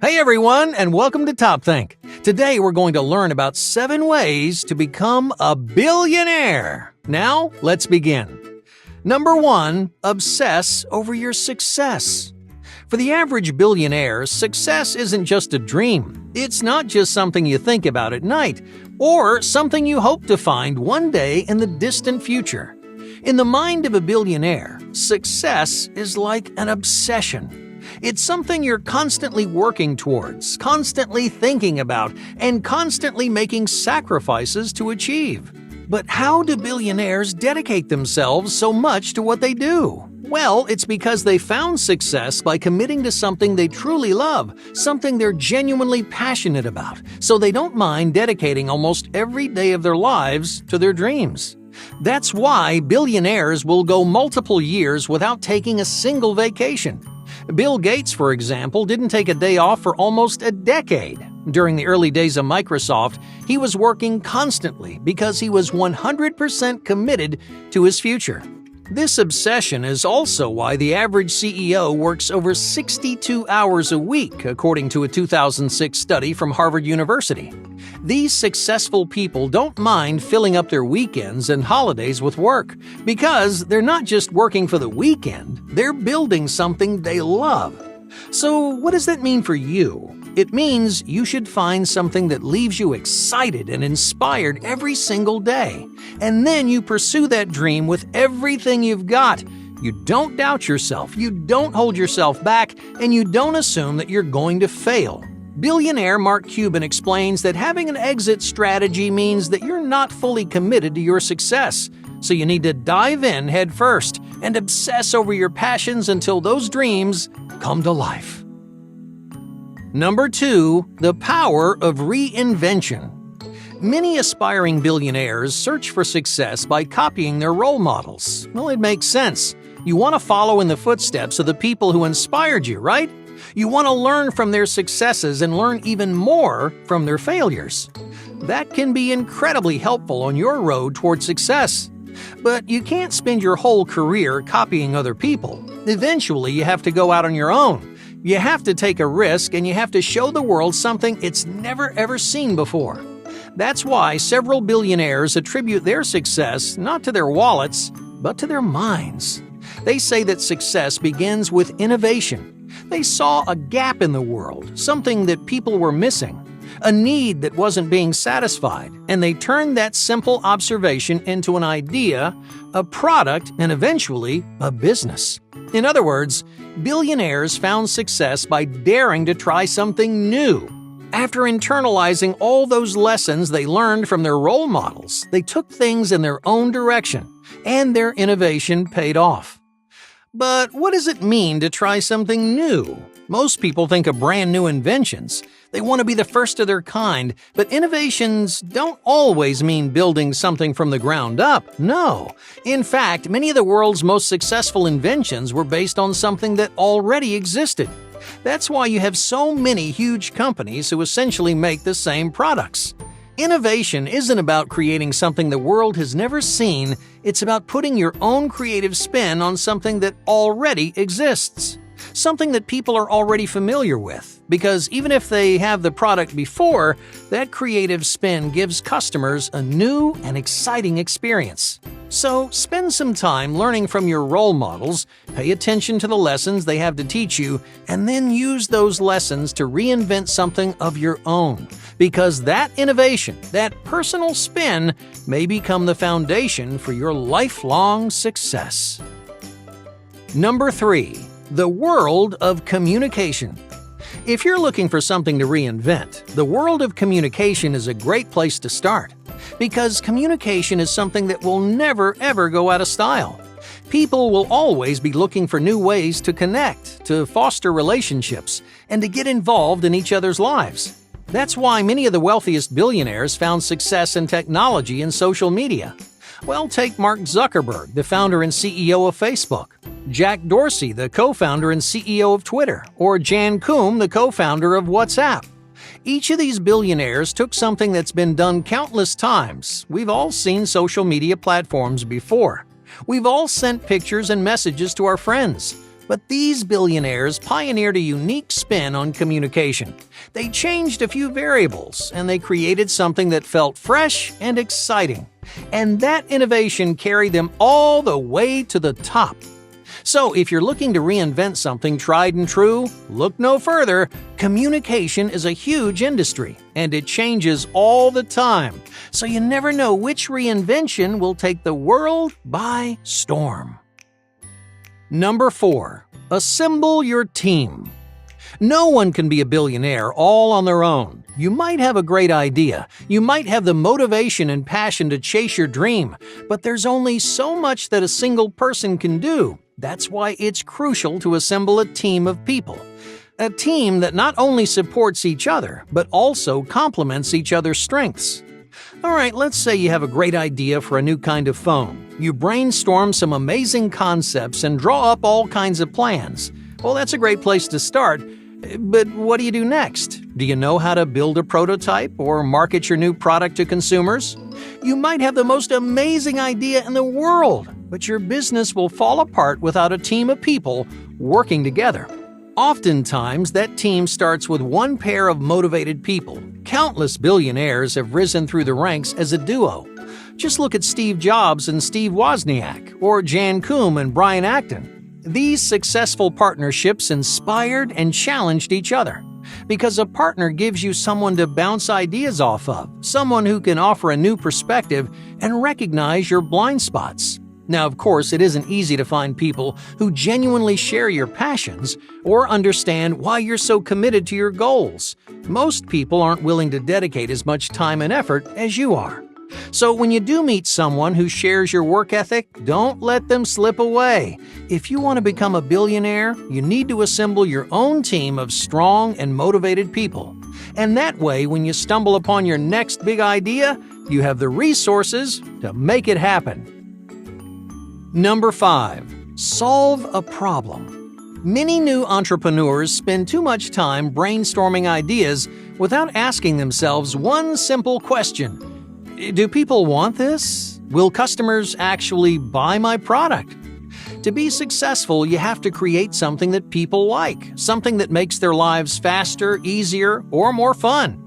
Hey everyone, and welcome to Top Think. Today we're going to learn about 7 ways to become a billionaire. Now, let's begin. Number 1, obsess over your success. For the average billionaire, success isn't just a dream. It's not just something you think about at night, or something you hope to find one day in the distant future. In the mind of a billionaire, success is like an obsession. It's something you're constantly working towards, constantly thinking about, and constantly making sacrifices to achieve. But how do billionaires dedicate themselves so much to what they do? Well, it's because they found success by committing to something they truly love, something they're genuinely passionate about, so they don't mind dedicating almost every day of their lives to their dreams. That's why billionaires will go multiple years without taking a single vacation. Bill Gates, for example, didn't take a day off for almost a decade. During the early days of Microsoft, he was working constantly because he was 100% committed to his future. This obsession is also why the average CEO works over 62 hours a week, according to a 2006 study from Harvard University. These successful people don't mind filling up their weekends and holidays with work, because they're not just working for the weekend, they're building something they love. So what does that mean for you? It means you should find something that leaves you excited and inspired every single day. And then you pursue that dream with everything you've got. You don't doubt yourself, you don't hold yourself back, and you don't assume that you're going to fail. Billionaire Mark Cuban explains that having an exit strategy means that you're not fully committed to your success. So you need to dive in head first and obsess over your passions until those dreams come to life. Number 2, the power of reinvention. Many aspiring billionaires search for success by copying their role models. Well, it makes sense. You want to follow in the footsteps of the people who inspired you, right? You want to learn from their successes and learn even more from their failures. That can be incredibly helpful on your road toward success. But you can't spend your whole career copying other people. Eventually, you have to go out on your own. You have to take a risk, and you have to show the world something it's never ever seen before. That's why several billionaires attribute their success not to their wallets, but to their minds. They say that success begins with innovation. They saw a gap in the world, something that people were missing, a need that wasn't being satisfied, and they turned that simple observation into an idea, a product, and eventually a business. In other words, billionaires found success by daring to try something new. After internalizing all those lessons they learned from their role models, they took things in their own direction, and their innovation paid off. But what does it mean to try something new? Most people think of brand new inventions. They want to be the first of their kind, but innovations don't always mean building something from the ground up. No. In fact, many of the world's most successful inventions were based on something that already existed. That's why you have so many huge companies who essentially make the same products. Innovation isn't about creating something the world has never seen, it's about putting your own creative spin on something that already exists. Something that people are already familiar with, because even if they have the product before, that creative spin gives customers a new and exciting experience. So spend some time learning from your role models, pay attention to the lessons they have to teach you, and then use those lessons to reinvent something of your own. Because that innovation, that personal spin, may become the foundation for your lifelong success. Number 3. The world of communication. If you're looking for something to reinvent, the world of communication is a great place to start. Because communication is something that will never ever go out of style. People will always be looking for new ways to connect, to foster relationships, and to get involved in each other's lives. That's why many of the wealthiest billionaires found success in technology and social media. Well, take Mark Zuckerberg, the founder and CEO of Facebook, Jack Dorsey, the co-founder and CEO of Twitter, or Jan Koum, the co-founder of WhatsApp. Each of these billionaires took something that's been done countless times. We've all seen social media platforms before. We've all sent pictures and messages to our friends. But these billionaires pioneered a unique spin on communication. They changed a few variables, and they created something that felt fresh and exciting. And that innovation carried them all the way to the top. So if you're looking to reinvent something tried and true, look no further. Communication is a huge industry, and it changes all the time. So you never know which reinvention will take the world by storm. Number 4. Assemble your team. No one can be a billionaire all on their own. You might have a great idea. You might have the motivation and passion to chase your dream, but there's only so much that a single person can do. That's why it's crucial to assemble a team of people. A team that not only supports each other, but also complements each other's strengths. Alright, let's say you have a great idea for a new kind of phone. You brainstorm some amazing concepts and draw up all kinds of plans. Well, that's a great place to start. But what do you do next? Do you know how to build a prototype or market your new product to consumers? You might have the most amazing idea in the world, but your business will fall apart without a team of people working together. Oftentimes, that team starts with one pair of motivated people. Countless billionaires have risen through the ranks as a duo. Just look at Steve Jobs and Steve Wozniak, or Jan Koum and Brian Acton. These successful partnerships inspired and challenged each other. Because a partner gives you someone to bounce ideas off of, someone who can offer a new perspective and recognize your blind spots. Now, of course, it isn't easy to find people who genuinely share your passions or understand why you're so committed to your goals. Most people aren't willing to dedicate as much time and effort as you are. So when you do meet someone who shares your work ethic, don't let them slip away. If you want to become a billionaire, you need to assemble your own team of strong and motivated people. And that way, when you stumble upon your next big idea, you have the resources to make it happen. Number 5. Solve a problem. Many new entrepreneurs spend too much time brainstorming ideas without asking themselves one simple question. Do people want this? Will customers actually buy my product? To be successful, you have to create something that people like, something that makes their lives faster, easier, or more fun.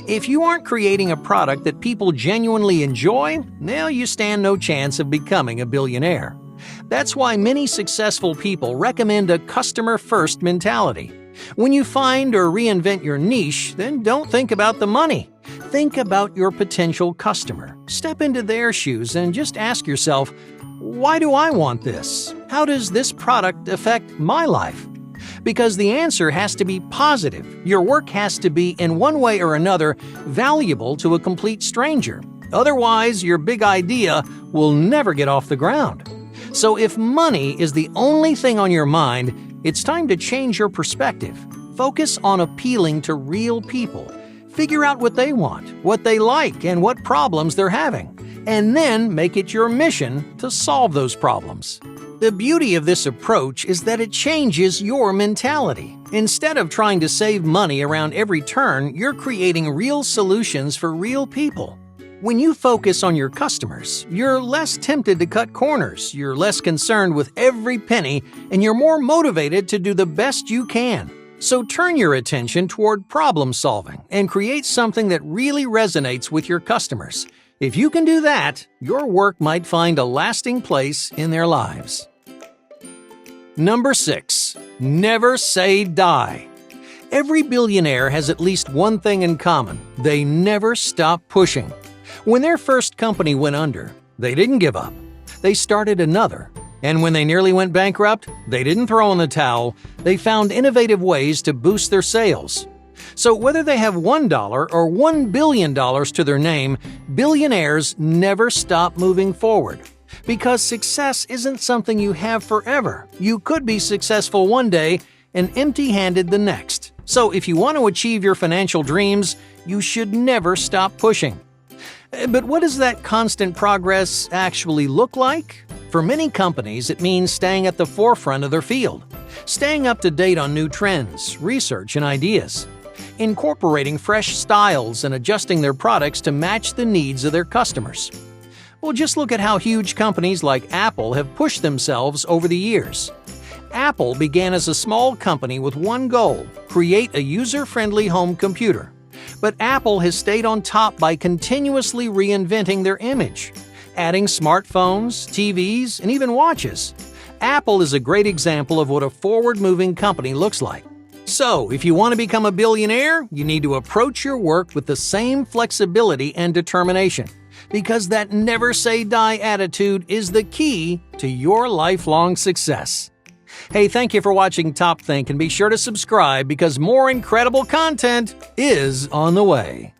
If you aren't creating a product that people genuinely enjoy, well, you stand no chance of becoming a billionaire. That's why many successful people recommend a customer-first mentality. When you find or reinvent your niche, then don't think about the money. Think about your potential customer. Step into their shoes and just ask yourself, why do I want this? How does this product affect my life? Because the answer has to be positive. Your work has to be, in one way or another, valuable to a complete stranger. Otherwise, your big idea will never get off the ground. So if money is the only thing on your mind, it's time to change your perspective. Focus on appealing to real people. Figure out what they want, what they like, and what problems they're having. And then make it your mission to solve those problems. The beauty of this approach is that it changes your mentality. Instead of trying to save money around every turn, you're creating real solutions for real people. When you focus on your customers, you're less tempted to cut corners, you're less concerned with every penny, and you're more motivated to do the best you can. So turn your attention toward problem solving and create something that really resonates with your customers. If you can do that, your work might find a lasting place in their lives. Number 6. Never say die. Every billionaire has at least one thing in common. They never stop pushing. When their first company went under, they didn't give up. They started another. And when they nearly went bankrupt, they didn't throw in the towel. They found innovative ways to boost their sales. So whether they have $1 or $1 billion to their name, billionaires never stop moving forward. Because success isn't something you have forever. You could be successful one day and empty-handed the next. So if you want to achieve your financial dreams, you should never stop pushing. But what does that constant progress actually look like? For many companies, it means staying at the forefront of their field, staying up to date on new trends, research, and ideas, incorporating fresh styles and adjusting their products to match the needs of their customers. Well, just look at how huge companies like Apple have pushed themselves over the years. Apple began as a small company with one goal: create a user-friendly home computer. But Apple has stayed on top by continuously reinventing their image, adding smartphones, TVs, and even watches. Apple is a great example of what a forward-moving company looks like. So, if you want to become a billionaire, you need to approach your work with the same flexibility and determination, because that never-say-die attitude is the key to your lifelong success. Hey, thank you for watching Top Think, and be sure to subscribe because more incredible content is on the way.